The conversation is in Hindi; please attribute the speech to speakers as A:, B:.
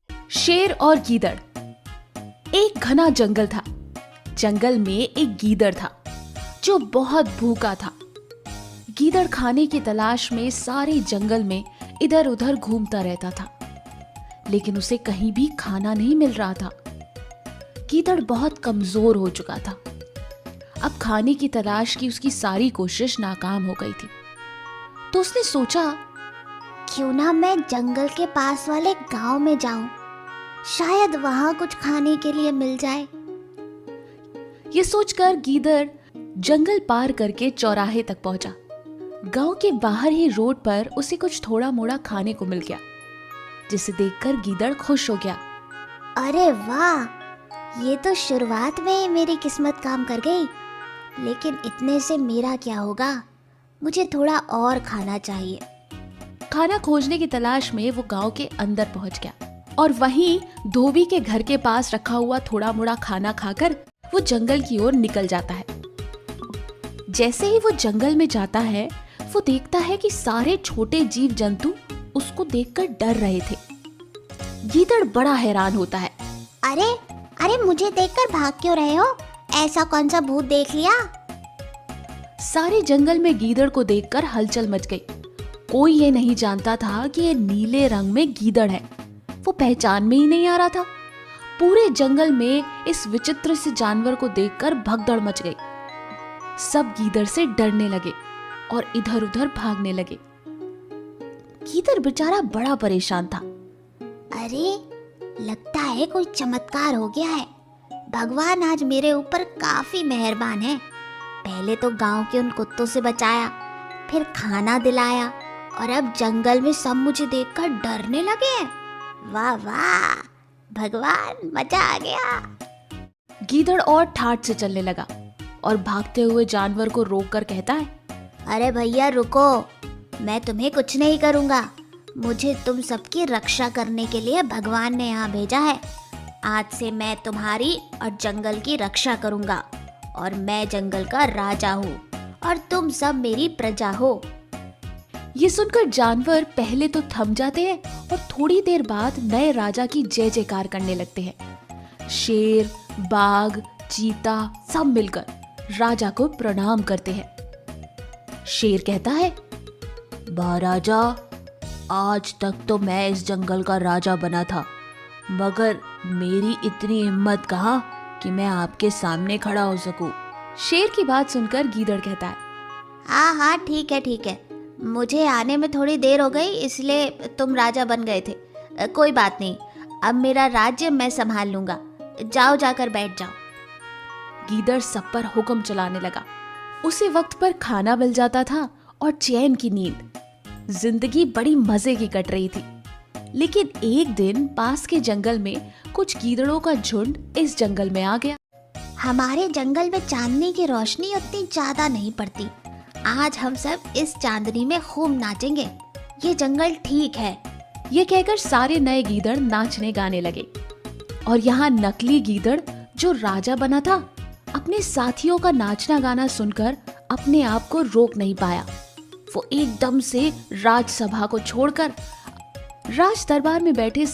A: शेर और गीदड़। एक घना जंगल था। जंगल में एक गीदड़ था जो बहुत भूखा था। गीदड़ खाने की तलाश में सारे जंगल में इधर उधर घूमता रहता था, लेकिन उसे कहीं भी खाना नहीं मिल रहा था। गीदड़ बहुत कमजोर हो चुका था। अब खाने की तलाश की उसकी सारी कोशिश नाकाम हो गई थी। तो उसने सोचा,
B: क्यों ना मैं जंगल के पास वाले गांव में जाऊं, शायद वहां कुछ खाने के लिए मिल जाए।
A: ये सोचकर गीदड़ जंगल पार करके चौराहे तक पहुंचा। गांव के बाहर ही रोड पर उसे कुछ थोड़ा मोड़ा खाने को मिल गया, जिसे देखकर गीदड़ खुश हो गया।
B: अरे वाह, ये तो शुरुआत में ही मेरी किस्मत काम कर गई। लेकिन इतने से मेरा क्या होगा, मुझे थोड़ा और खाना चाहिए।
A: खाना खोजने की तलाश में वो गांव के अंदर पहुंच गया और वहीं धोबी के घर के पास रखा हुआ थोड़ा मोड़ा खाना खाकर वो जंगल की ओर निकल जाता है। जैसे ही वो जंगल में जाता है, वो देखता है कि सारे छोटे जीव जंतु उसको देखकर डर रहे थे। गीदड़ बड़ा हैरान होता है।
B: अरे अरे, मुझे देखकर भाग क्यों रहे हो? ऐसा कौन सा भूत देख लिया?
A: सारे जंगल में गीदड़ को देखकर हलचल मच गई। कोई ये नहीं जानता था कि ये नीले रंग में गीदड़ है। वो पहचान में ही नहीं आ रहा था। पूरे जंगल में इस विचित्र से जानवर को देखकर भगदड़ मच गई। सब गीदड़ से डरने लगे और इधर उधर भागने लगे। गीदड़ बेचारा बड़ा परेशान था।
B: अरे, लगता है कोई चमत्कार हो गया है। भगवान आज मेरे ऊपर काफी मेहरबान है। पहले तो गांव के उन कुत्तों से बचाया, फिर खाना दिलाया, और अब जंगल में सब मुझे देखकर डरने लगे हैं। वाह वाह भगवान, मजा आ गया।
A: गीदड़ और ठाठ से चलने लगा और भागते हुए जानवर को रोककर कहता है,
B: अरे भैया रुको, मैं तुम्हें कुछ नहीं करूँगा। मुझे तुम सबकी रक्षा करने के लिए भगवान ने यहाँ भेजा है। आज से मैं तुम्हारी और जंगल की रक्षा करूँगा, और मैं जंगल का राजा हूँ और तुम सब मेरी प्रजा हो।
A: ये सुनकर जानवर पहले तो थम जाते हैं और थोड़ी देर बाद नए राजा की जय जयकार करने लगते हैं। शेर, बाघ, चीता सब मिलकर राजा को प्रणाम करते हैं। शेर कहता है, महाराजा, आज तक तो मैं इस जंगल का राजा बना था, मगर मेरी इतनी हिम्मत कहाँ कि मैं आपके सामने खड़ा हो सकूं। शेर की बात सुनकर गीदड़ कहता है,
B: हाँ हाँ, ठीक है ठीक है, मुझे आने में थोड़ी देर हो गई, इसलिए तुम राजा बन गए थे। कोई बात नहीं, अब मेरा राज्य मैं संभाल लूंगा। जाओ, जाकर बैठ जाओ।
A: गीदड़ सब पर हुक्म चलाने लगा। उसे वक्त पर खाना मिल जाता था और चैन की नींद। जिंदगी बड़ी मजे की कट रही थी। लेकिन एक दिन पास के जंगल में कुछ गीदड़ों का झुंड इस जंगल में आ गया।
B: हमारे जंगल में चांदनी की रोशनी उतनी ज्यादा नहीं पड़ती। आज हम सब इस चांदनी में खूब नाचेंगे। ये जंगल ठीक है।
A: ये कहकर सारे नए गीदड़ नाचने गाने लगे। और यहाँ नकली गीदड़ जो राजा बना था, अपने साथियों का नाचना गाना सुनकर अपने आप को रोक नहीं पाया। वो एकदम से राजसभा को छोड़कर राज दरबार में बैठे